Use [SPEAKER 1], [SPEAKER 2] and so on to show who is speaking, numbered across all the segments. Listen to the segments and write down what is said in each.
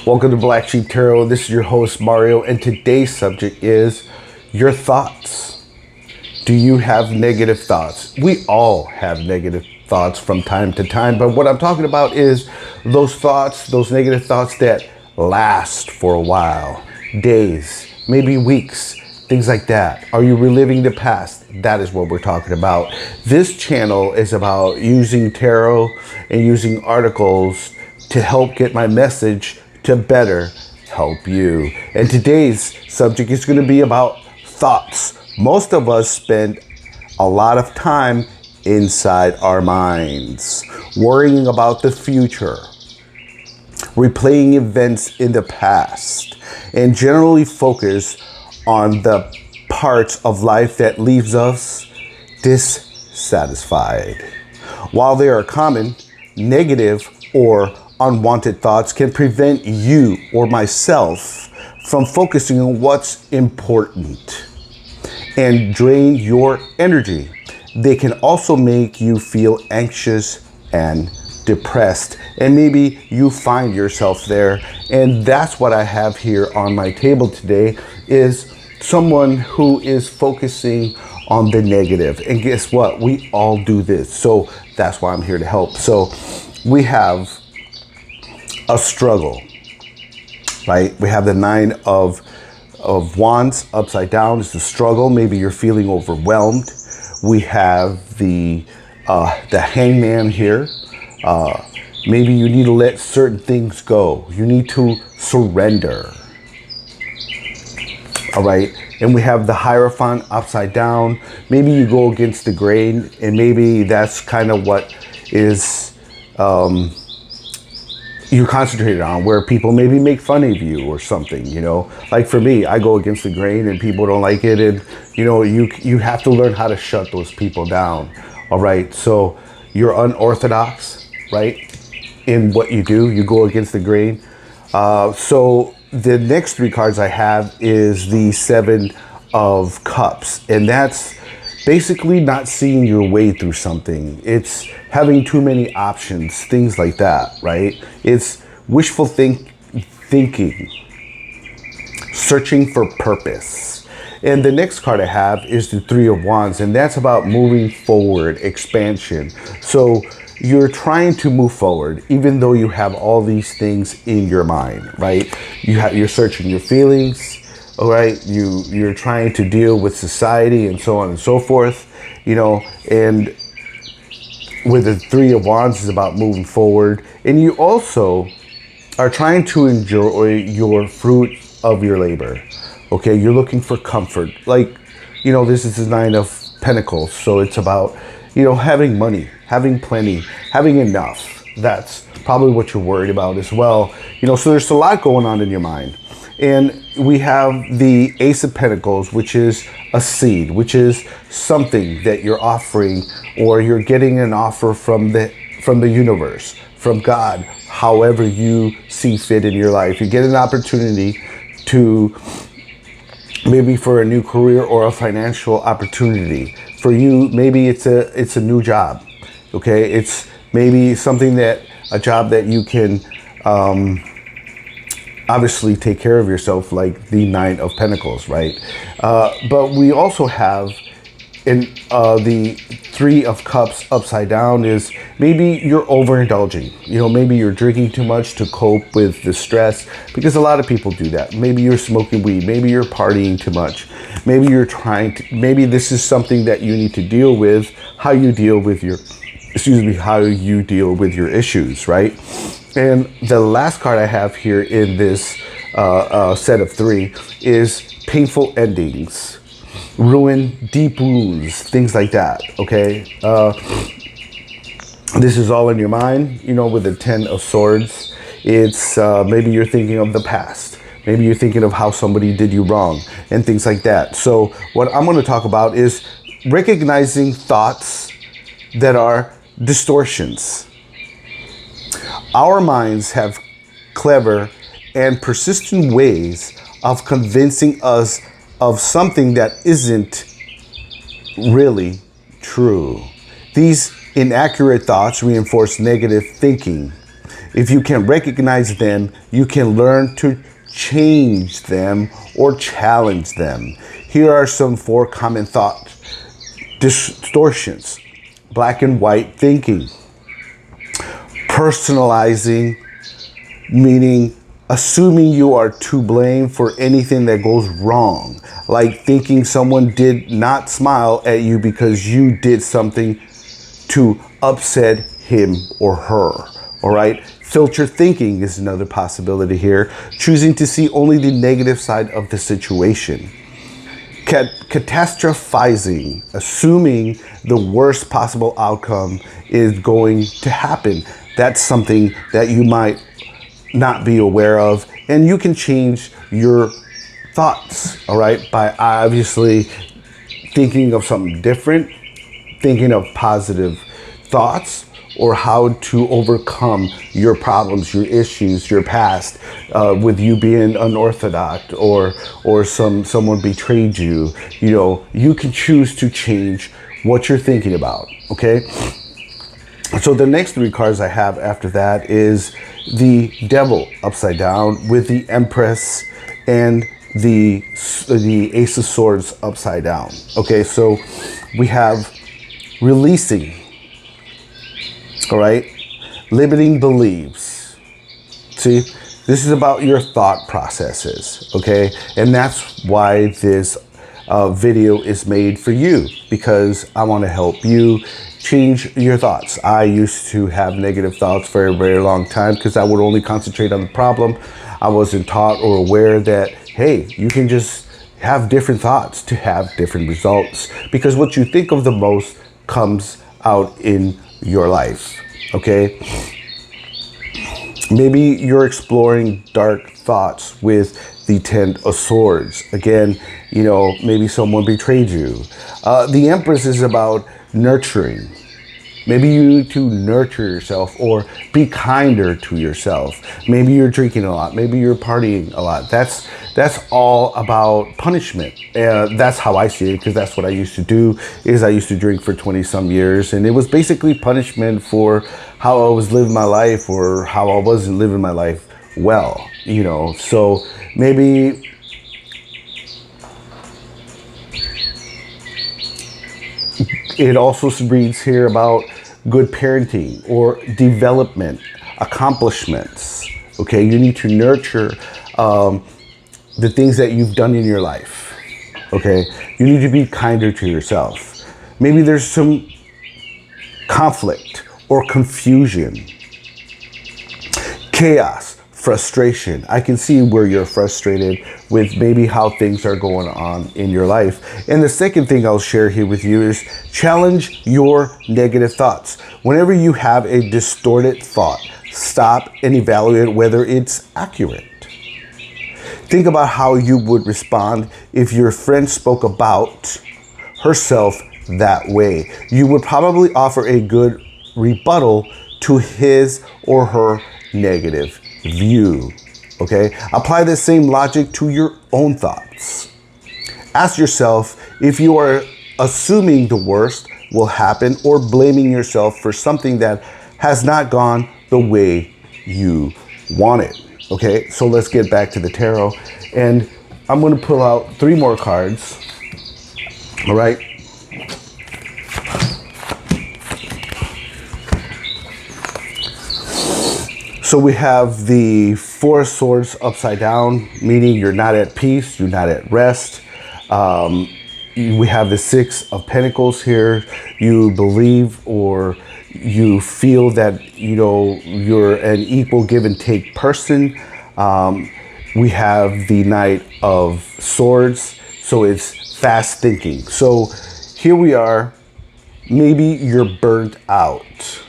[SPEAKER 1] Welcome to Black Sheep Tarot. This is your host, Mario, and today's subject is your thoughts. Do you have negative thoughts? We all have negative thoughts from time to time, but what I'm talking about is those thoughts, those negative thoughts that last for a while, days, maybe weeks, things like that. Are you reliving the past? That is what we're talking about. This channel is about using tarot and using articles to help get my message to better help you. And today's subject is going to be about thoughts. Most of us spend a lot of time inside our minds, worrying about the future, replaying events in the past, and generally focus on the parts of life that leaves us dissatisfied. While they are common, negative or unwanted thoughts can prevent you or myself from focusing on what's important and drain your energy. They can also make you feel anxious and depressed, and maybe you find yourself there. And that's what I have here on my table today, is someone who is focusing on the negative. And guess what? We all do this. So that's why I'm here to help. So we have a struggle, right? We have the Nine of Wands upside down. It's the struggle. Maybe you're feeling overwhelmed. We have the Hangman here. Maybe you need to let certain things go. You need to surrender. All right. And we have the Hierophant upside down. Maybe you go against the grain, and maybe that's kind of what is you concentrated on, where people maybe make fun of you or something, you know. Like for me, I go against the grain and people don't like it, and you know, you have to learn how to shut those people down. All right, so you're unorthodox, right, in what you do. You go against the grain. So the next three cards I have is the Seven of Cups, and that's basically not seeing your way through something. It's having too many options, things like that, right? It's wishful thinking, searching for purpose. And the next card I have is the Three of Wands, and that's about moving forward, expansion. So you're trying to move forward, even though you have all these things in your mind, right? You're searching your feelings. All right, you're trying to deal with society and so on and so forth, you know, and with the Three of Wands is about moving forward. And you also are trying to enjoy your fruit of your labor. Okay, you're looking for comfort. Like, you know, this is the Nine of Pentacles. So it's about, you know, having money, having plenty, having enough. That's probably what you're worried about as well. You know, so there's a lot going on in your mind. And we have the Ace of Pentacles, which is a seed, which is something that you're offering, or you're getting an offer from the universe, from God, however you see fit in your life. You get an opportunity to, maybe for a new career or a financial opportunity. For you, maybe it's a new job. Okay, it's maybe something a job that you can obviously take care of yourself, like the Nine of Pentacles, right? But we also have the Three of Cups upside down is maybe you're overindulging. You know, maybe you're drinking too much to cope with the stress, because a lot of people do that. Maybe you're smoking weed. Maybe you're partying too much. Maybe you're maybe this is something that you need to deal with, how you deal with your issues, right? And the last card I have here in this set of three is painful endings, ruin, deep wounds, things like that, okay? This is all in your mind, you know, with the Ten of Swords. It's maybe you're thinking of the past. Maybe you're thinking of how somebody did you wrong and things like that. So what I'm going to talk about is recognizing thoughts that are distortions. Our minds have clever and persistent ways of convincing us of something that isn't really true. These inaccurate thoughts reinforce negative thinking, If you can recognize them, you can learn to change them or challenge them. Here are some 4 common thought distortions: black and white thinking, personalizing, meaning assuming you are to blame for anything that goes wrong, like thinking someone did not smile at you because you did something to upset him or her. All right. Filter thinking is another possibility here, choosing to see only the negative side of the situation. Catastrophizing, assuming the worst possible outcome is going to happen. That's something that you might not be aware of, and you can change your thoughts, all right, by obviously thinking of something different, thinking of positive thoughts, or how to overcome your problems, your issues, your past, with you being unorthodox or someone betrayed you. You know, you can choose to change what you're thinking about. Okay. So the next 3 cards I have after that is the Devil upside down with the Empress and the Ace of Swords upside down. Okay, so we have releasing. All right, limiting beliefs. See, this is about your thought processes. Okay, and that's why this video is made for you, because I want to help you change your thoughts. I used to have negative thoughts for a very long time because I would only concentrate on the problem. I wasn't taught or aware that, hey, you can just have different thoughts to have different results, because what you think of the most comes out in your life. Okay, maybe you're exploring dark thoughts with the 10 of Swords. Again, you know, maybe someone betrayed you. The Empress is about nurturing. Maybe you need to nurture yourself or be kinder to yourself. Maybe you're drinking a lot. Maybe you're partying a lot. That's all about punishment. That's how I see it, because that's what I used to do. Is I used to drink for 20 some years, and it was basically punishment for how I was living my life or how I wasn't living my life well, you know. So maybe it also reads here about good parenting or development, accomplishments. Okay, you need to nurture the things that you've done in your life. Okay, you need to be kinder to yourself. Maybe there's some conflict or confusion, chaos, frustration. I can see where you're frustrated with maybe how things are going on in your life. And the second thing I'll share here with you is challenge your negative thoughts. Whenever you have a distorted thought, stop and evaluate whether it's accurate. Think about how you would respond if your friend spoke about herself that way. You would probably offer a good rebuttal to his or her negative view. Okay, apply the same logic to your own thoughts. Ask yourself if you are assuming the worst will happen or blaming yourself for something that has not gone the way you want it. Okay, so let's get back to the tarot, and I'm going to pull out 3 more cards. All right. So we have the 4 of Swords upside down, meaning you're not at peace, you're not at rest. We have the 6 of Pentacles here. You believe or you feel that, you know, you're an equal give and take person. We have the Knight of Swords, so it's fast thinking. So here we are. Maybe you're burnt out.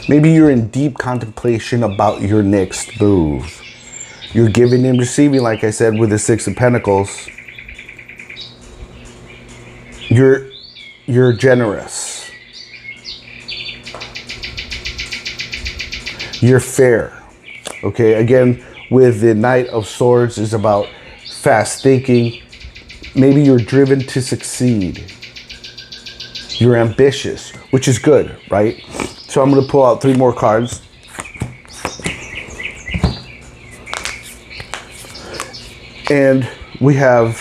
[SPEAKER 1] Maybe you're in deep contemplation about your next move. You're giving and receiving, like I said, with the 6 of Pentacles. You're generous. You're fair. Okay, again, with the Knight of Swords is about fast thinking. Maybe you're driven to succeed. You're ambitious, which is good, right? So I'm going to pull out 3 more cards. And we have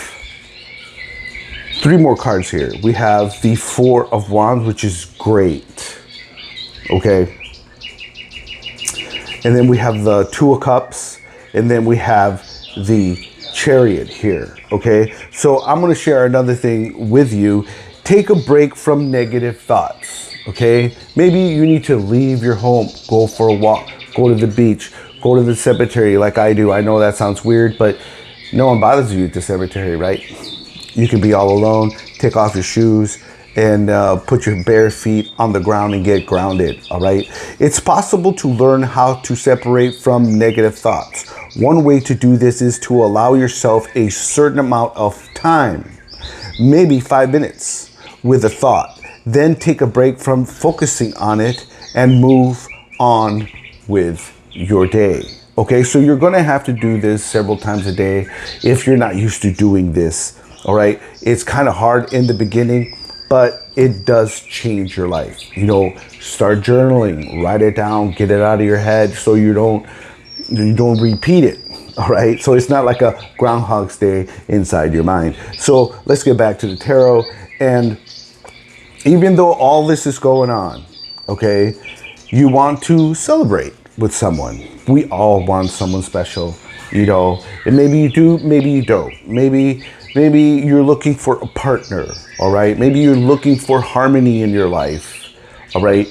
[SPEAKER 1] 3 more cards here. We have the 4 of Wands, which is great. Okay. And then we have the 2 of Cups. And then we have the Chariot here. Okay. So I'm going to share another thing with you. Take a break from negative thoughts. Okay. Maybe you need to leave your home, go for a walk, go to the beach, go to the cemetery like I do. I know that sounds weird, but no one bothers you at the cemetery, right? You can be all alone, take off your shoes, and put your bare feet on the ground and get grounded, all right? It's possible to learn how to separate from negative thoughts. One way to do this is to allow yourself a certain amount of time, maybe 5 minutes, with a thought. Then take a break from focusing on it and move on with your day. Okay, so you're gonna have to do this several times a day if you're not used to doing this, all right? It's kind of hard in the beginning, but it does change your life. You know, start journaling, write it down, get it out of your head so you don't repeat it, all right? So it's not like a Groundhog's Day inside your mind. So let's get back to the tarot. And even though all this is going on, okay, you want to celebrate with someone. We all want someone special, you know, and maybe you do, maybe you don't. Maybe you're looking for a partner, all right? Maybe you're looking for harmony in your life, all right?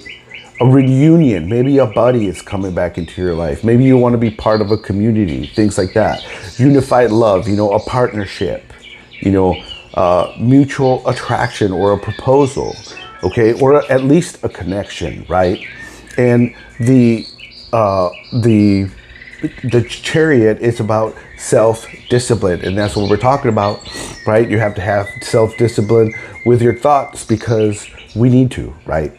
[SPEAKER 1] A reunion, maybe a buddy is coming back into your life. Maybe you want to be part of a community, things like that. Unified love, you know, a partnership, you know, mutual attraction or a proposal, okay? Or at least a connection, right? And the Chariot is about self-discipline, and that's what we're talking about, right? You have to have self-discipline with your thoughts because we need to, right?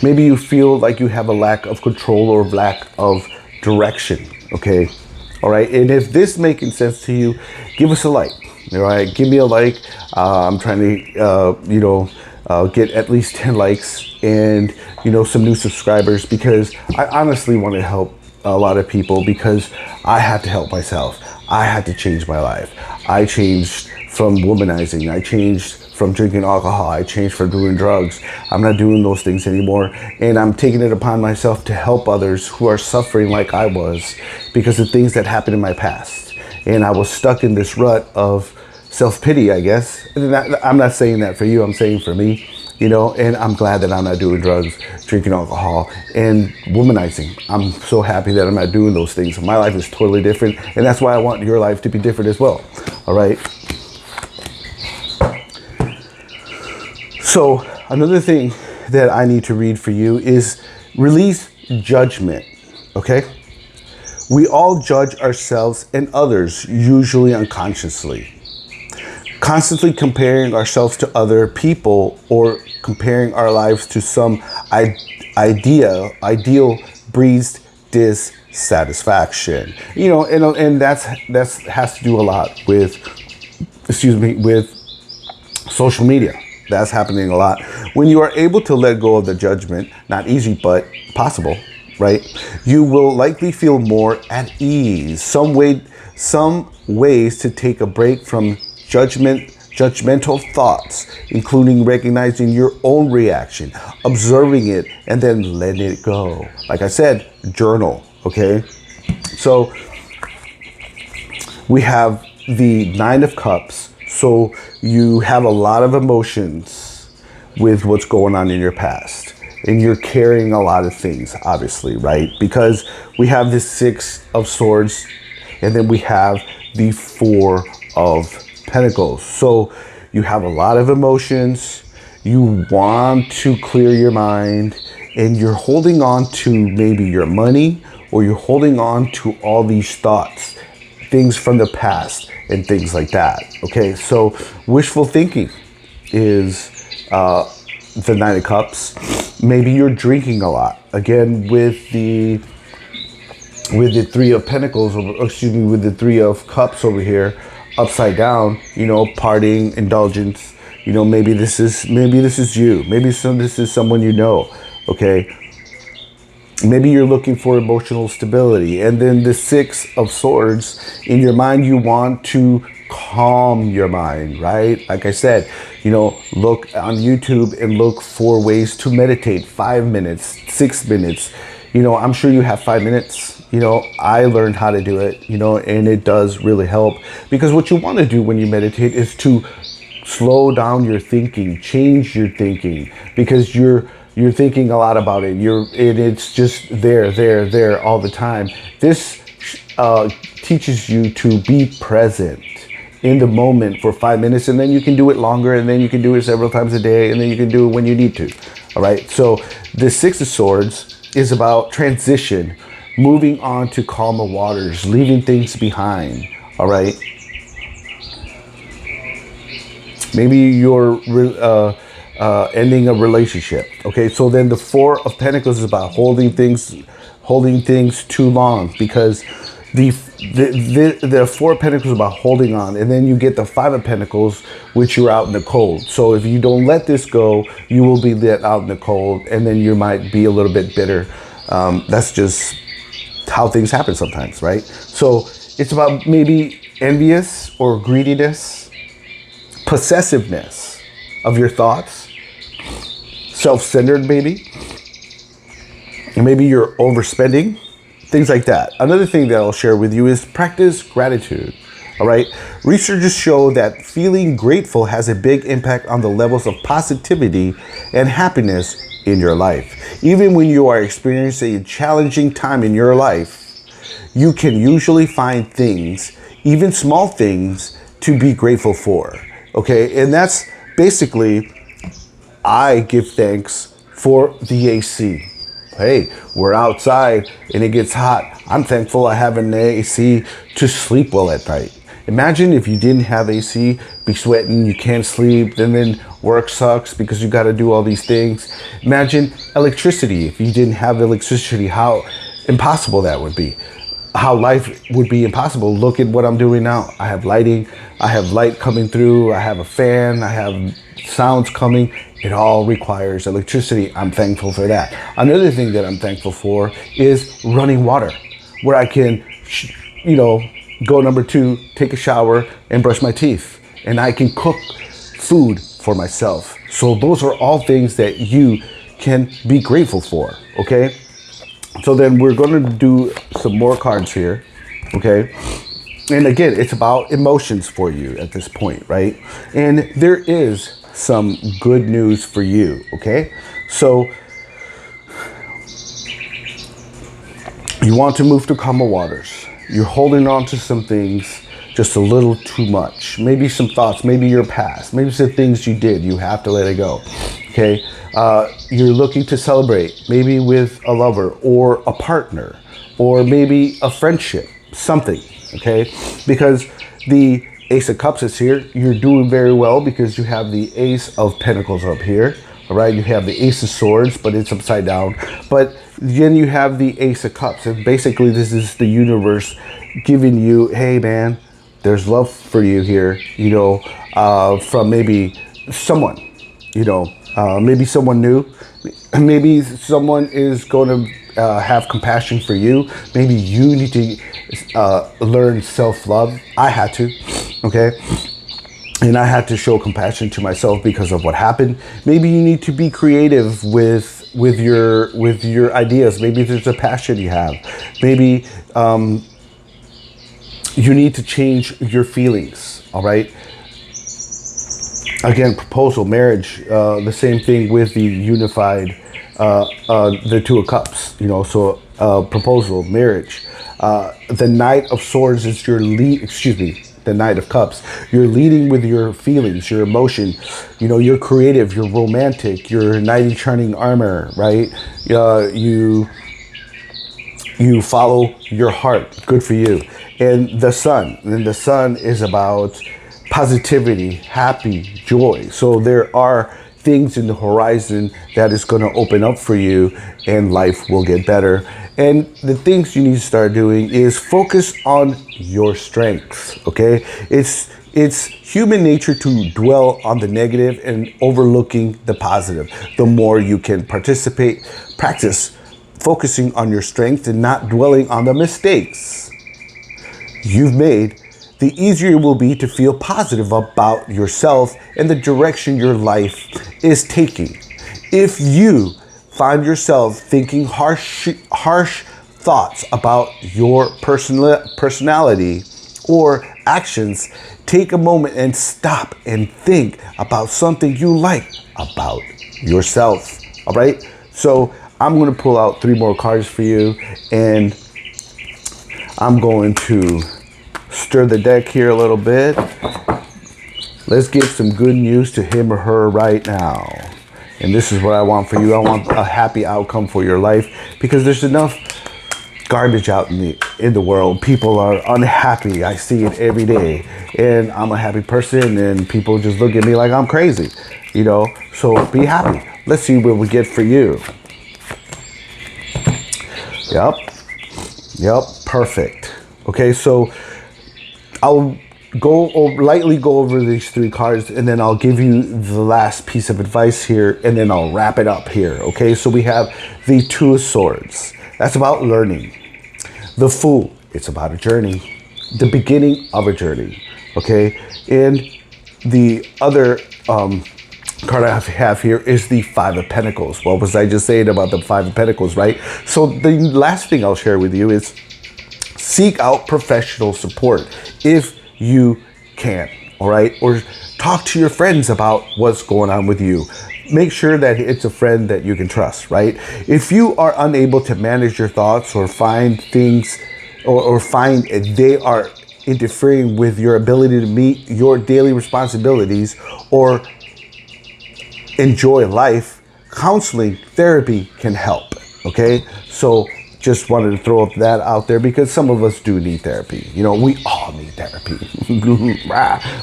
[SPEAKER 1] Maybe you feel like you have a lack of control or lack of direction, okay? All right, and if this making sense to you, give us a like, all right? Give me a like. I'm trying to, get at least 10 likes and, you know, some new subscribers, because I honestly want to help a lot of people, because I had to help myself. I had to change my life. I changed from womanizing. I changed from drinking alcohol. I changed from doing drugs. I'm not doing those things anymore. And I'm taking it upon myself to help others who are suffering like I was because of things that happened in my past. And I was stuck in this rut of self-pity, I guess. I'm not saying that for you, I'm saying for me, you know, and I'm glad that I'm not doing drugs, drinking alcohol, and womanizing. I'm so happy that I'm not doing those things. My life is totally different, and that's why I want your life to be different as well, all right? So another thing that I need to read for you is release judgment, okay? We all judge ourselves and others, usually unconsciously. Constantly comparing ourselves to other people or comparing our lives to some ideal breeds dissatisfaction. You know, and that's has to do a lot with, with social media. That's happening a lot. When you are able to let go of the judgment, not easy, but possible, right? You will likely feel more at ease. Some ways to take a break from judgmental thoughts, including recognizing your own reaction, observing it, and then letting it go. Like I said, journal, okay? So we have the 9 of Cups. So you have a lot of emotions with what's going on in your past. And you're carrying a lot of things, obviously, right? Because we have the 6 of Swords, and then we have the 4 of Pentacles. So you have a lot of emotions. You want to clear your mind, and you're holding on to maybe your money, or you're holding on to all these thoughts, things from the past and things like that. Okay, so wishful thinking is the 9 of Cups. Maybe you're drinking a lot. Again, with the 3 of Pentacles, with the 3 of Cups over here, upside down, you know, partying, indulgence, You know, maybe this is you. Maybe this is someone you know. Okay. Maybe you're looking for emotional stability. And then the Six of Swords, in your mind, you want to calm your mind, right? Like I said, you know, look on YouTube and look for ways to meditate. 5 minutes, 6 minutes. You know, I'm sure you have 5 minutes. You know, I learned how to do it, you know, and it does really help, because what you want to do when you meditate is to slow down your thinking, change your thinking, because you're thinking a lot about it. It's just there all the time. This teaches you to be present in the moment for 5 minutes, and then you can do it longer, and then you can do it several times a day, and then you can do it when you need to. All right. So the Six of Swords is about transition, moving on to calmer waters, leaving things behind. All right. Maybe you're ending a relationship. Okay, so then the Four of Pentacles is about holding things too long, because the Four of Pentacles is about holding on, and then you get the Five of Pentacles, which you're out in the cold. So if you don't let this go, you will be let out in the cold, and then you might be a little bit bitter. That's just how things happen sometimes, right? So it's about maybe envious or greediness, possessiveness of your thoughts, self-centered maybe, and maybe you're overspending, things like that. Another thing that I'll share with you is practice gratitude. All right. Researchers show that feeling grateful has a big impact on the levels of positivity and happiness in your life. Even when you are experiencing a challenging time in your life, you can usually find things, even small things, to be grateful for. Okay. And that's basically, I give thanks for the AC. Hey, we're outside and it gets hot. I'm thankful I have an AC to sleep well at night. Imagine if you didn't have AC, be sweating, you can't sleep, then work sucks because you got to do all these things. Imagine electricity. If you didn't have electricity, how impossible that would be. How life would be impossible. Look at what I'm doing now. I have lighting, I have light coming through, I have a fan, I have sounds coming. It all requires electricity. I'm thankful for that. Another thing that I'm thankful for is running water, where I can, go number 2, take a shower and brush my teeth, and I can cook food for myself. So those are all things that you can be grateful for. Okay. So then we're going to do some more cards here. Okay. And again, it's about emotions for you at this point, right? And there is some good news for you. Okay. So you want to move to calmer waters. You're holding on to some things just a little too much. Maybe some thoughts, maybe your past, maybe some things you did. You have to let it go. Okay. You're looking to celebrate, maybe with a lover or a partner, or maybe a friendship, something. Okay. Because the Ace of Cups is here. You're doing very well because you have the Ace of Pentacles up here. All right. You have the Ace of Swords, but it's upside down. But then you have the Ace of Cups. And basically this is the universe giving you, hey man, there's love for you here, from maybe someone, maybe someone new, maybe someone is going to have compassion for you. Maybe you need to learn self-love. I had to, okay? And I had to show compassion to myself because of what happened. Maybe you need to be creative with your ideas. Maybe there's a passion you have. Maybe you need to change your feelings. All right. Again, proposal, marriage, the same thing with the unified, the Two of Cups. So proposal, marriage. The Knight of Swords is the Knight of Cups. You're leading with your feelings, your emotion. You're creative, you're romantic, you're knight in shining armor, right? You follow your heart. Good for you. And the Sun. And the Sun is about positivity, happy, joy. So there are things in the horizon that is going to open up for you, and life will get better. And the things you need to start doing is focus on your strengths, okay? It's human nature to dwell on the negative and overlooking the positive. The more you can practice focusing on your strength and not dwelling on the mistakes you've made, the easier it will be to feel positive about yourself and the direction your life is taking. If you find yourself thinking harsh thoughts about your personality or actions, take a moment and stop and think about something you like about yourself. All right? So I'm going to pull out 3 more cards for you, and I'm going to stir the deck here a little bit. Let's give some good news to him or her right now. And this is what I want for you. I want a happy outcome for your life, because there's enough garbage out in the world. People are unhappy. I see it every day. And I'm a happy person, and people just look at me like I'm crazy, you know? So be happy. Let's see what we get for you. Yep, perfect. Okay, so I'll lightly go over these 3 cards, and then I'll give you the last piece of advice here, and then I'll wrap it up here. Okay, so we have the 2 of Swords. That's about learning. The Fool, it's about a journey, the beginning of a journey. Okay, and the other card I have here is the 5 of Pentacles. What was I just saying about the 5 of Pentacles, right? So the last thing I'll share with you is seek out professional support if you can, all right? Or talk to your friends about what's going on with you. Make sure that it's a friend that you can trust, right? If you are unable to manage your thoughts, or find things, or find they are interfering with your ability to meet your daily responsibilities or enjoy life, counseling, therapy can help, okay? So just wanted to throw that out there, because some of us do need therapy. You know, we all need therapy.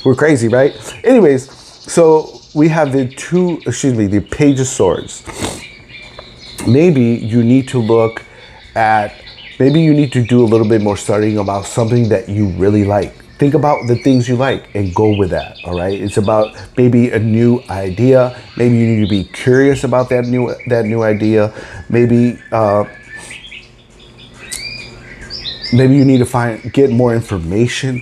[SPEAKER 1] We're crazy, right? Anyways, so we have the Page of Swords. Maybe you need to do a little bit more studying about something that you really like. Think about the things you like and go with that, all right? It's about maybe a new idea. Maybe you need to be curious about that new idea. Maybe you need to get more information,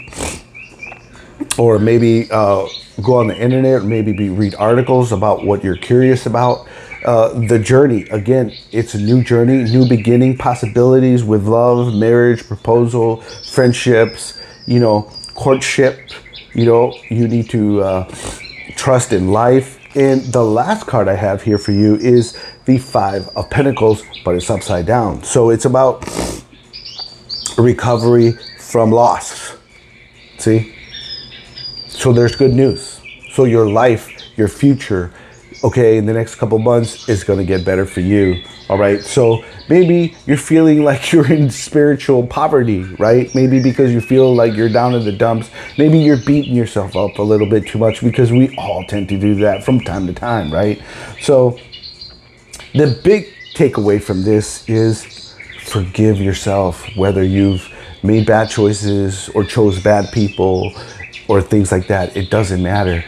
[SPEAKER 1] or maybe go on the internet, or maybe read articles about what you're curious about. The journey, again, it's a new journey, new beginning, possibilities with love, marriage, proposal, friendships, courtship. You need to trust in life. And the last card I have here for you is the 5 of Pentacles, but it's upside down. So it's about recovery from loss. See? So there's good news. So your life, your future, okay, in the next couple months is going to get better for you. All right. So maybe you're feeling like you're in spiritual poverty, right? Maybe because you feel like you're down in the dumps. Maybe you're beating yourself up a little bit too much, because we all tend to do that from time to time, right? So the big takeaway from this is forgive yourself, whether you've made bad choices or chose bad people or things like that. It doesn't matter.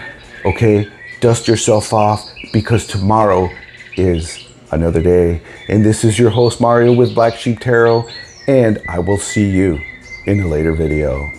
[SPEAKER 1] Okay. Dust yourself off, because tomorrow is another day. And this is your host, Mario, with Black Sheep Tarot, and I will see you in a later video.